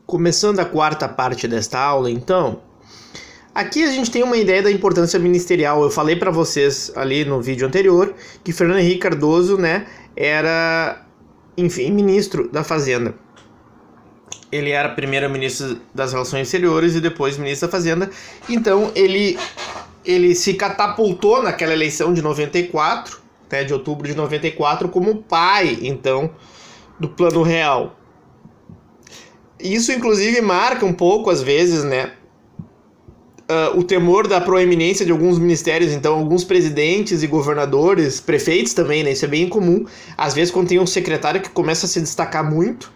Começando a quarta parte desta aula, então, aqui a gente tem uma ideia da importância ministerial. Eu falei para vocês ali no vídeo anterior que Fernando Henrique Cardoso, era, enfim, ministro da Fazenda. Ele era primeiro ministro das Relações Exteriores e depois ministro da Fazenda. Então, ele se catapultou naquela eleição de 94, de outubro de 94, como pai, então, do Plano Real. Isso, inclusive, marca um pouco, às vezes, o temor da proeminência de alguns ministérios. Então, alguns presidentes e governadores, prefeitos também, isso é bem comum. Às vezes, quando tem um secretário que começa a se destacar muito,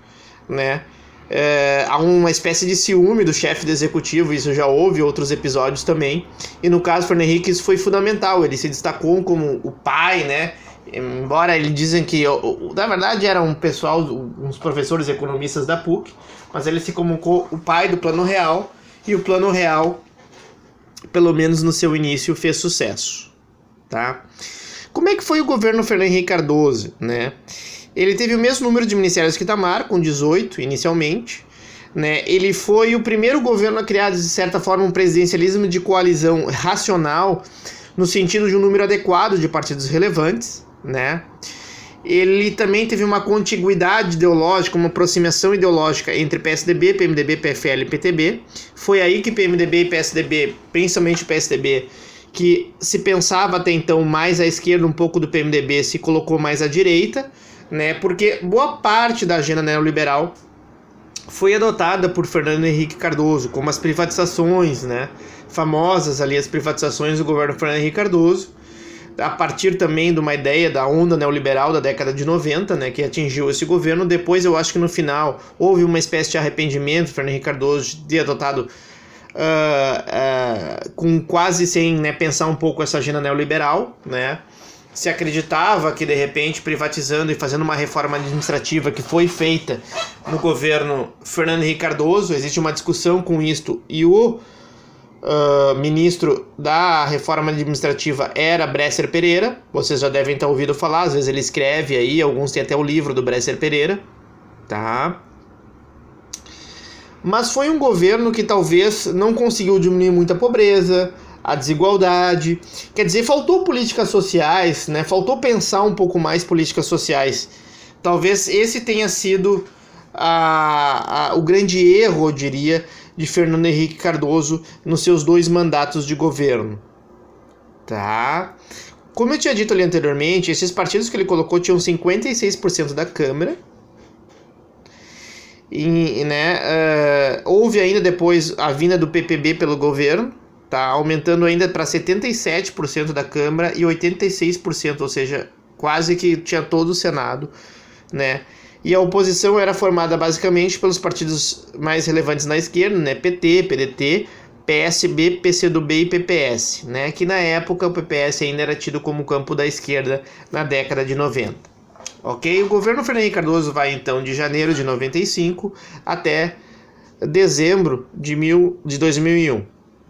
há uma espécie de ciúme do chefe do executivo. Isso já houve outros episódios também. E no caso do Fernando Henrique, isso foi fundamental. Ele se destacou como o pai, Embora eles dizem que, na verdade, era um pessoal, uns professores economistas da PUC, mas ele se colocou o pai do Plano Real, e o Plano Real, pelo menos no seu início, fez sucesso, tá? Como é que foi o governo Fernando Henrique Cardoso, Ele teve o mesmo número de ministérios que Itamar, com 18 inicialmente, Ele foi o primeiro governo a criar, de certa forma, um presidencialismo de coalizão racional, no sentido de um número adequado de partidos relevantes, Ele também teve uma contiguidade ideológica, uma aproximação ideológica entre PSDB, PMDB, PFL e PTB. Foi aí que PMDB e PSDB, principalmente o PSDB, que se pensava até então mais à esquerda, um pouco do PMDB, se colocou mais à direita, porque boa parte da agenda neoliberal foi adotada por Fernando Henrique Cardoso, como as privatizações, famosas ali, as privatizações do governo Fernando Henrique Cardoso, a partir também de uma ideia da onda neoliberal da década de 90, que atingiu esse governo. Depois eu acho que no final houve uma espécie de arrependimento do Fernando Henrique Cardoso de ter adotado com quase sem pensar um pouco essa agenda neoliberal, Se acreditava que de repente privatizando e fazendo uma reforma administrativa que foi feita no governo Fernando Henrique Cardoso, existe uma discussão com isto, e o ministro da reforma administrativa era Bresser Pereira. Vocês já devem ter ouvido falar, às vezes ele escreve aí, alguns têm até o livro do Bresser Pereira, tá? Mas foi um governo que talvez não conseguiu diminuir muito a pobreza, a desigualdade, quer dizer, faltou políticas sociais, faltou pensar um pouco mais políticas sociais. Talvez esse tenha sido o grande erro, eu diria, de Fernando Henrique Cardoso nos seus 2 mandatos de governo, tá? Como eu tinha dito ali anteriormente, esses partidos que ele colocou tinham 56% da Câmara, e, houve ainda depois a vinda do PPB pelo governo, tá? Aumentando ainda para 77% da Câmara e 86%, ou seja, quase que tinha todo o Senado, E a oposição era formada basicamente pelos partidos mais relevantes na esquerda, PT, PDT, PSB, PCdoB e PPS, que na época o PPS ainda era tido como campo da esquerda na década de 90. Ok? O governo Fernando Henrique Cardoso vai então de janeiro de 95 até dezembro de 2001.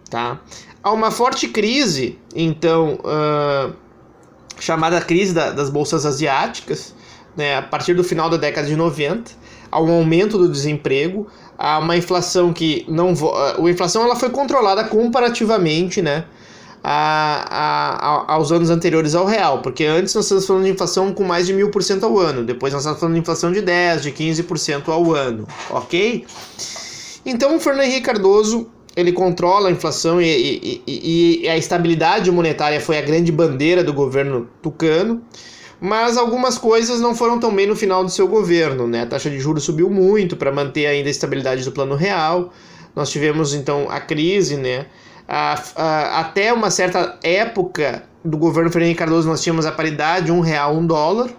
Tá? Há uma forte crise, então, chamada crise das bolsas asiáticas, a partir do final da década de 90, há um aumento do desemprego, há uma inflação que não... A inflação ela foi controlada comparativamente, aos anos anteriores ao real, porque antes nós estamos falando de inflação com mais de 1000% ao ano, depois nós estamos falando de inflação de 10%, de 15% ao ano, ok? Então o Fernando Henrique Cardoso, ele controla a inflação e a estabilidade monetária foi a grande bandeira do governo tucano. Mas algumas coisas não foram tão bem no final do seu governo, A taxa de juros subiu muito para manter ainda a estabilidade do Plano Real. Nós tivemos, então, a crise, até uma certa época do governo Fernando Henrique Cardoso, nós tínhamos a paridade R$1, $1.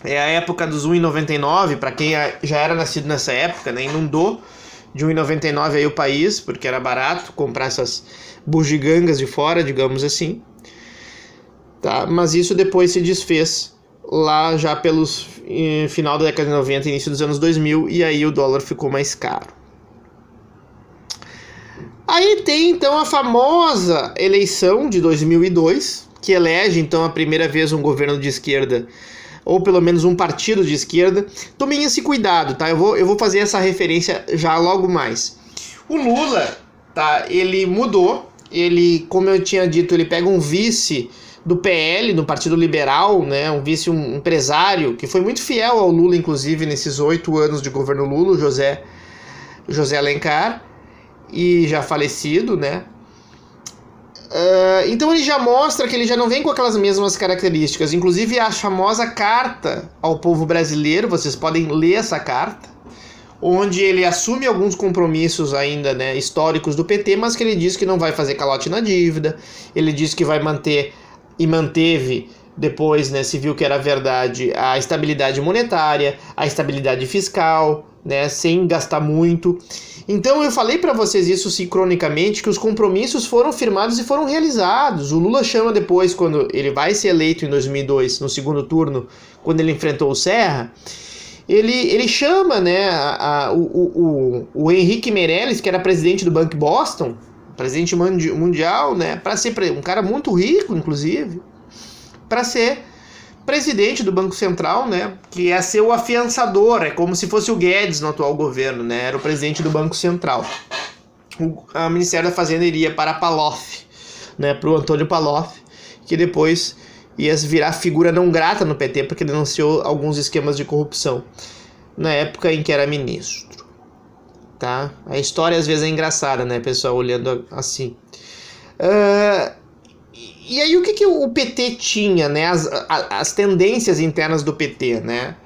É a época dos 1,99, para quem já era nascido nessa época, inundou de 1,99 aí o país, porque era barato comprar essas bugigangas de fora, digamos assim. Tá, mas isso depois se desfez lá já pelos final da década de 90, início dos anos 2000, e aí o dólar ficou mais caro. Aí tem então a famosa eleição de 2002, que elege então a primeira vez um governo de esquerda ou pelo menos um partido de esquerda. Tomem esse cuidado, tá? Eu vou fazer essa referência já logo mais. O Lula, tá? Ele mudou, como eu tinha dito, ele pega um vice do PL, do Partido Liberal, né? Um vice, um empresário, que foi muito fiel ao Lula, inclusive, nesses 8 anos de governo Lula, o José Alencar, e já falecido, né? Então ele já mostra que ele já não vem com aquelas mesmas características. Inclusive a famosa carta ao povo brasileiro, vocês podem ler essa carta, onde ele assume alguns compromissos ainda, né, históricos do PT, mas que ele diz que não vai fazer calote na dívida, ele diz que vai manter, e manteve depois, né, se viu que era verdade, a estabilidade monetária, a estabilidade fiscal, né, sem gastar muito. Então eu falei para vocês isso sincronicamente, que os compromissos foram firmados e foram realizados. O Lula chama depois, quando ele vai ser eleito em 2002, no segundo turno, quando ele enfrentou o Serra, ele chama, né, o Henrique Meirelles, que era presidente do Banco Boston, presidente mundial, né, para ser um cara muito rico, inclusive, para ser presidente do Banco Central, né, que ia ser o afiançador, é como se fosse o Guedes no atual governo, né, era o presidente do Banco Central. O Ministério da Fazenda iria para Palocci, né, para o Antônio Palocci, que depois ia virar figura não grata no PT, porque denunciou alguns esquemas de corrupção na época em que era ministro. Tá? A história às vezes é engraçada, né, pessoal, olhando assim. E aí o que o PT tinha, né, as tendências internas do PT, né?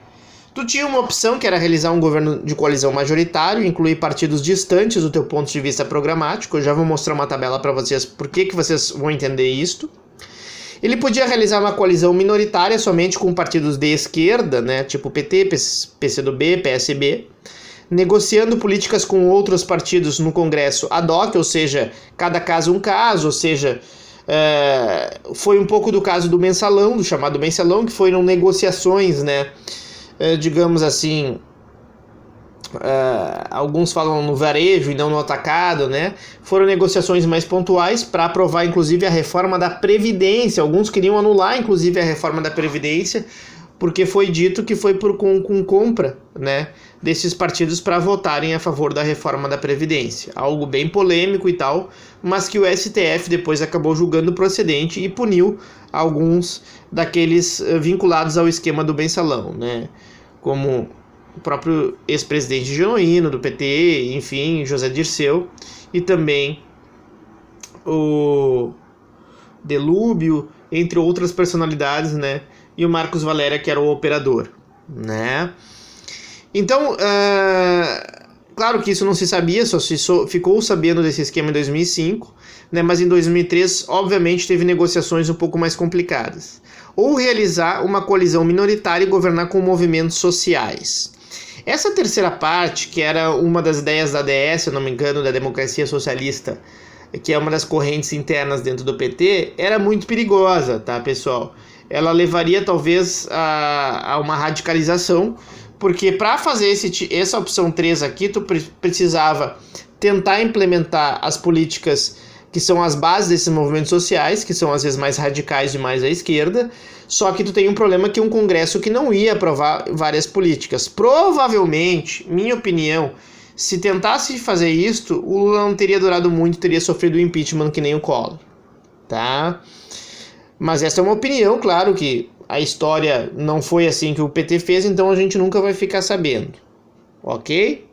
Tu tinha uma opção que era realizar um governo de coalizão majoritário, incluir partidos distantes do teu ponto de vista programático. Eu já vou mostrar uma tabela para vocês, por que vocês vão entender isto. Ele podia realizar uma coalizão minoritária somente com partidos de esquerda, né, tipo PT, PCdoB, PSB, negociando políticas com outros partidos no Congresso ad hoc, ou seja, cada caso um caso, ou seja, foi um pouco do caso do mensalão, do chamado mensalão, que foram negociações, né, digamos assim, alguns falam no varejo e não no atacado, né? Foram negociações mais pontuais para aprovar inclusive a reforma da Previdência. Alguns queriam anular inclusive a reforma da Previdência, porque foi dito que foi com compra, né, desses partidos para votarem a favor da reforma da Previdência. Algo bem polêmico e tal, mas que o STF depois acabou julgando procedente e puniu alguns daqueles vinculados ao esquema do mensalão, né? Como o próprio ex-presidente Genuíno do PT, enfim, José Dirceu, e também o Delúbio, entre outras personalidades, né? E o Marcos Valéria, que era o operador, né? Então, claro que isso não se sabia, só ficou sabendo desse esquema em 2005, né? Mas em 2003, obviamente, teve negociações um pouco mais complicadas. Ou realizar uma coalizão minoritária e governar com movimentos sociais. Essa terceira parte, que era uma das ideias da DS, se eu não me engano, da democracia socialista, que é uma das correntes internas dentro do PT, era muito perigosa, tá, pessoal? Ela levaria talvez a uma radicalização, porque para fazer essa opção 3 aqui, tu precisava tentar implementar as políticas que são as bases desses movimentos sociais, que são às vezes mais radicais e mais à esquerda, só que tu tem um problema que um congresso que não ia aprovar várias políticas. Provavelmente, minha opinião, se tentasse fazer isto, o Lula não teria durado muito, teria sofrido o impeachment que nem o Collor, tá? Mas essa é uma opinião, claro que a história não foi assim que o PT fez, então a gente nunca vai ficar sabendo, ok?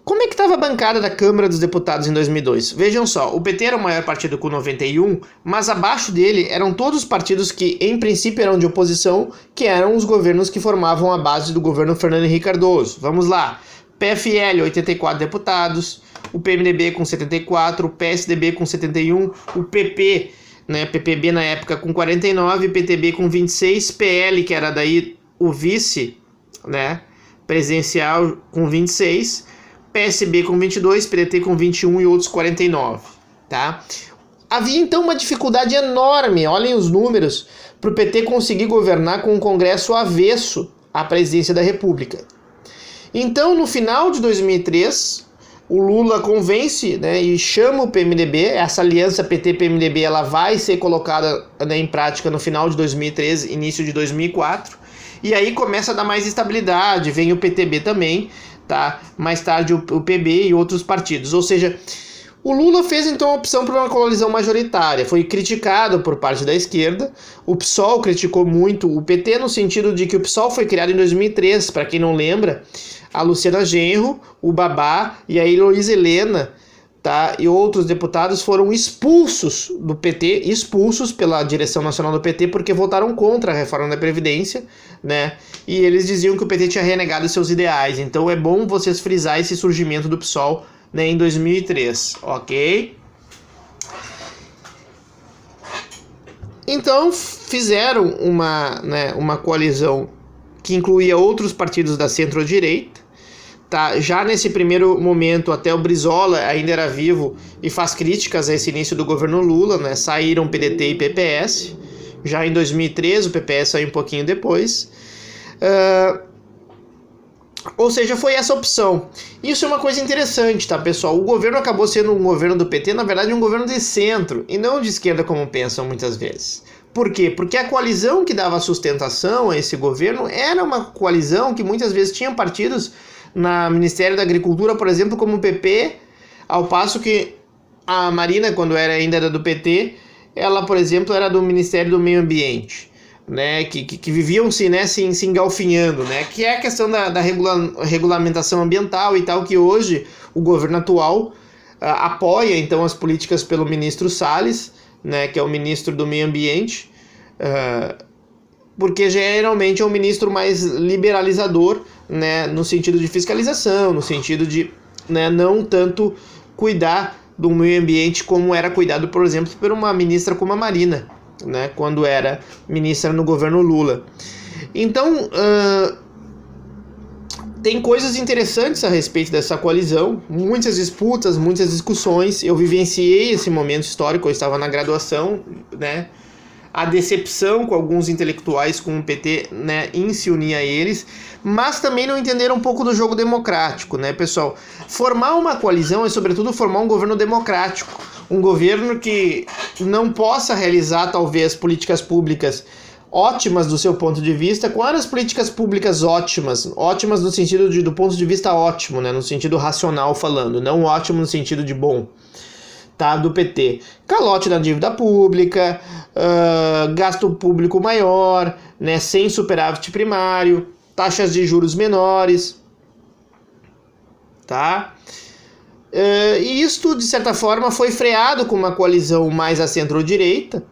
Como é que estava a bancada da Câmara dos Deputados em 2002? Vejam só, o PT era o maior partido com 91, mas abaixo dele eram todos os partidos que, em princípio, eram de oposição, que eram os governos que formavam a base do governo Fernando Henrique Cardoso. Vamos lá, PFL, 84 deputados, o PMDB com 74, o PSDB com 71, o PP, né, PPB na época com 49, PTB com 26, PL, que era daí o vice, né, presidencial, com 26, PSB com 22, PDT com 21 e outros 49, tá? Havia então uma dificuldade enorme, olhem os números, para o PT conseguir governar com um congresso avesso à presidência da República. Então, no final de 2003, o Lula convence, né, e chama o PMDB. Essa aliança PT-PMDB ela vai ser colocada, né, em prática no final de 2013, início de 2004, e aí começa a dar mais estabilidade, vem o PTB também, tá? Mais tarde o PB e outros partidos, ou seja, o Lula fez então a opção por uma coalizão majoritária, foi criticado por parte da esquerda, o PSOL criticou muito o PT no sentido de que o PSOL foi criado em 2003, para quem não lembra, a Luciana Genro, o Babá e a Heloísa Helena, tá, e outros deputados foram expulsos do PT, expulsos pela direção nacional do PT porque votaram contra a reforma da Previdência, né, e eles diziam que o PT tinha renegado seus ideais. Então é bom vocês frisar esse surgimento do PSOL, né, em 2003, ok? Então fizeram uma coalizão que incluía outros partidos da centro-direita, tá? Já nesse primeiro momento, até o Brizola ainda era vivo e faz críticas a esse início do governo Lula, né? Saíram PDT e PPS. Já em 2013, o PPS saiu um pouquinho depois. Ou seja, foi essa opção. Isso é uma coisa interessante, tá, pessoal? O governo acabou sendo um governo do PT, na verdade um governo de centro, e não de esquerda como pensam muitas vezes. Por quê? Porque a coalizão que dava sustentação a esse governo era uma coalizão que muitas vezes tinha partidos no Ministério da Agricultura, por exemplo, como o PP, ao passo que a Marina, quando ainda era do PT, ela, por exemplo, era do Ministério do Meio Ambiente, né, que viviam se engalfinhando, né, que é a questão da regulamentação ambiental e tal, que hoje o governo atual apoia, então, as políticas pelo ministro Salles, né, que é o ministro do Meio Ambiente, porque geralmente é um ministro mais liberalizador, né, no sentido de fiscalização, no sentido de, né, não tanto cuidar do meio ambiente como era cuidado, por exemplo, por uma ministra como a Marina, né, quando era ministra no governo Lula. Então, tem coisas interessantes a respeito dessa coalizão, muitas disputas, muitas discussões. Eu vivenciei esse momento histórico, eu estava na graduação, né, a decepção com alguns intelectuais com o PT, né, em se unir a eles, mas também não entenderam um pouco do jogo democrático, né, pessoal? Formar uma coalizão é, sobretudo, formar um governo democrático, um governo que não possa realizar, talvez, políticas públicas ótimas do seu ponto de vista. Quais as políticas públicas ótimas? Ótimas no sentido do ponto de vista ótimo, né, no sentido racional falando, não ótimo no sentido de bom. Tá, do PT. Calote na dívida pública, gasto público maior, né, sem superávit primário, taxas de juros menores, tá? E isto, de certa forma, foi freado com uma coalizão mais à centro-direita,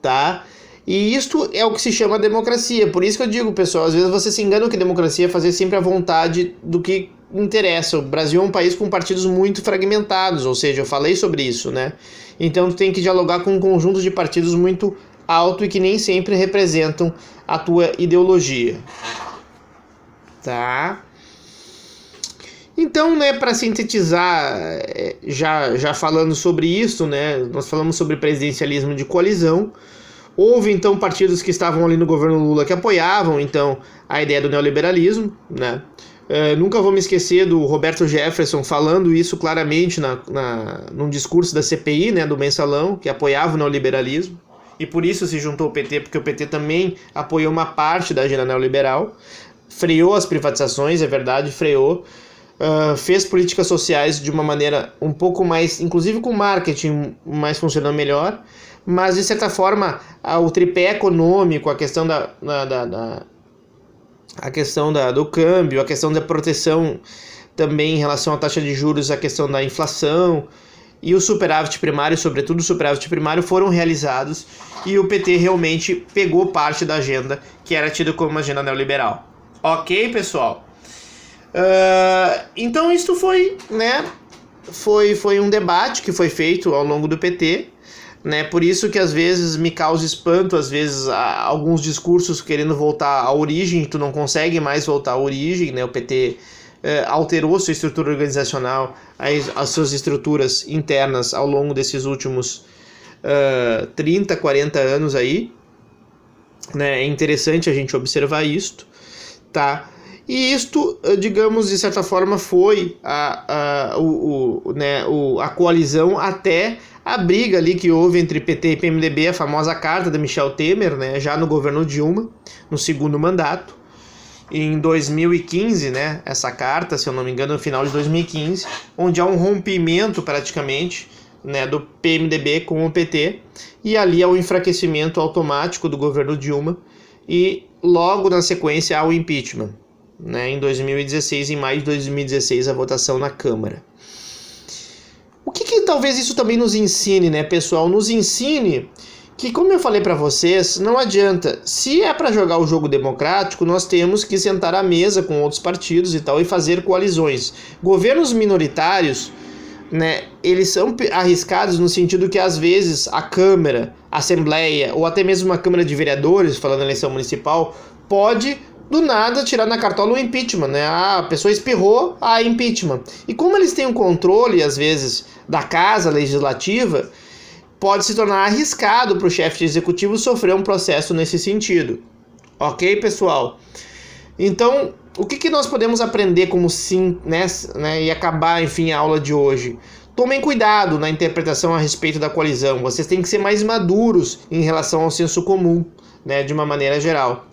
tá? E isto é o que se chama democracia. Por isso que eu digo, pessoal, às vezes você se engana que democracia é fazer sempre a vontade do que interessa. O Brasil é um país com partidos muito fragmentados, ou seja, eu falei sobre isso, né? Então tu tem que dialogar com um conjunto de partidos muito alto e que nem sempre representam a tua ideologia. Tá? Então, né, para sintetizar, já falando sobre isso, né, nós falamos sobre presidencialismo de coalizão. Houve, então, partidos que estavam ali no governo Lula que apoiavam, então, a ideia do neoliberalismo, né? Nunca vou me esquecer do Roberto Jefferson falando isso claramente num discurso da CPI, né, do Mensalão, que apoiava o neoliberalismo, e por isso se juntou ao PT, porque o PT também apoiou uma parte da agenda neoliberal, freou as privatizações, é verdade, freou, fez políticas sociais de uma maneira um pouco mais, inclusive com marketing mais funcionando melhor, mas de certa forma o tripé econômico, a questão do câmbio, a questão da proteção também em relação à taxa de juros, a questão da inflação e o superávit primário, sobretudo o superávit primário, foram realizados e o PT realmente pegou parte da agenda que era tida como uma agenda neoliberal. Ok, pessoal? Então isso foi, né, foi um debate que foi feito ao longo do PT, né? Por isso que às vezes me causa espanto, às vezes alguns discursos querendo voltar à origem, tu não consegue mais voltar à origem, né? O PT alterou sua estrutura organizacional, as suas estruturas internas ao longo desses últimos 30, 40 anos aí, né? É interessante a gente observar isto, tá? E isto, digamos, de certa forma foi a coalizão até a briga ali que houve entre PT e PMDB, a famosa carta de Michel Temer, né, já no governo Dilma, no segundo mandato, em 2015, né, essa carta, se eu não me engano, no final de 2015, onde há um rompimento praticamente, né, do PMDB com o PT, e ali há o enfraquecimento automático do governo Dilma, e logo na sequência há o impeachment, né, em 2016, em maio de 2016, a votação na Câmara. O que talvez isso também nos ensine, né, pessoal? Nos ensine que, como eu falei para vocês, não adianta. Se é para jogar o jogo democrático, nós temos que sentar à mesa com outros partidos e tal e fazer coalizões. Governos minoritários, né, eles são arriscados no sentido que às vezes a Câmara, a Assembleia ou até mesmo uma Câmara de Vereadores, falando na eleição municipal, pode do nada tirar na cartola o impeachment, né? A pessoa espirrou, impeachment. E como eles têm um controle às vezes da casa legislativa, pode se tornar arriscado para o chefe de executivo sofrer um processo nesse sentido. Ok, pessoal? Então, o que nós podemos aprender como sim, né, e acabar, enfim, a aula de hoje? Tomem cuidado na interpretação a respeito da coalizão. Vocês têm que ser mais maduros em relação ao senso comum, né, de uma maneira geral.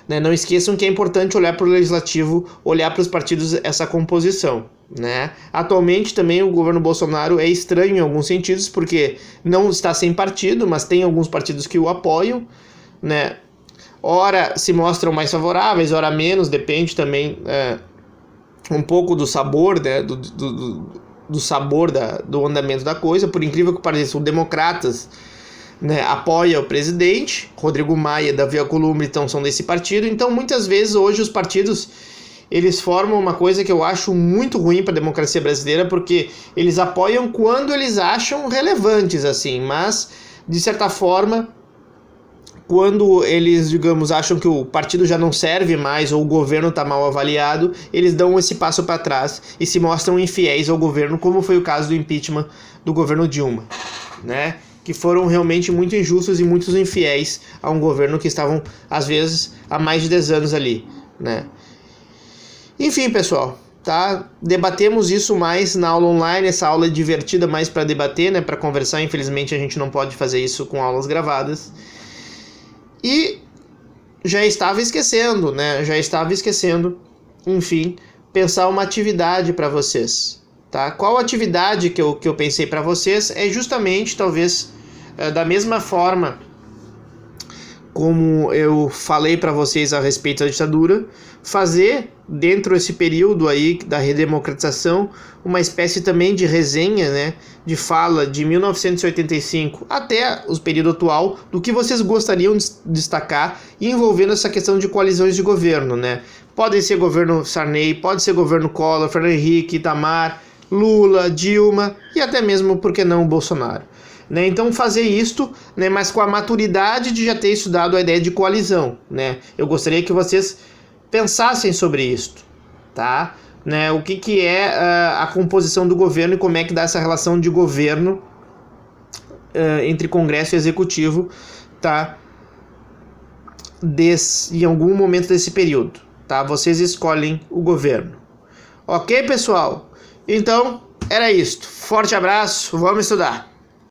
Né? Não esqueçam que é importante olhar para o legislativo, olhar para os partidos, essa composição. Né? Atualmente também o governo Bolsonaro é estranho em alguns sentidos, porque não está sem partido, mas tem alguns partidos que o apoiam, né? Ora se mostram mais favoráveis, ora menos, depende também um pouco do sabor, né? do sabor do andamento da coisa. Por incrível que pareça, os democratas, né, apoia o presidente, Rodrigo Maia, Davi Alcolumbre, então são desse partido. Então muitas vezes hoje os partidos eles formam uma coisa que eu acho muito ruim para a democracia brasileira, porque eles apoiam quando eles acham relevantes, assim, mas, de certa forma, quando eles, digamos, acham que o partido já não serve mais ou o governo está mal avaliado, eles dão esse passo para trás e se mostram infiéis ao governo, como foi o caso do impeachment do governo Dilma, né? Que foram realmente muito injustos e muito infiéis a um governo que estavam, às vezes, há mais de 10 anos ali, né? Enfim, pessoal, tá? Debatemos isso mais na aula online. Essa aula é divertida mais para debater, né? Para conversar. Infelizmente a gente não pode fazer isso com aulas gravadas. E já estava esquecendo, né? Enfim, pensar uma atividade para vocês, tá? Qual atividade que eu pensei para vocês é justamente, talvez, da mesma forma como eu falei para vocês a respeito da ditadura, fazer dentro desse período aí da redemocratização uma espécie também de resenha, né, de fala de 1985 até o período atual, do que vocês gostariam de destacar envolvendo essa questão de coalizões de governo, né? Pode ser governo Sarney, pode ser governo Collor, Fernando Henrique, Itamar, Lula, Dilma e até mesmo, por que não, Bolsonaro. Né? Então fazer isto, né, mas com a maturidade de já ter estudado a ideia de coalizão, né? Eu gostaria que vocês pensassem sobre isto, tá? Né? O que é a composição do governo e como é que dá essa relação de governo entre Congresso e Executivo, tá? Em algum momento desse período, tá? Vocês escolhem o governo. Ok, pessoal? Então, era isto. Forte abraço, vamos estudar!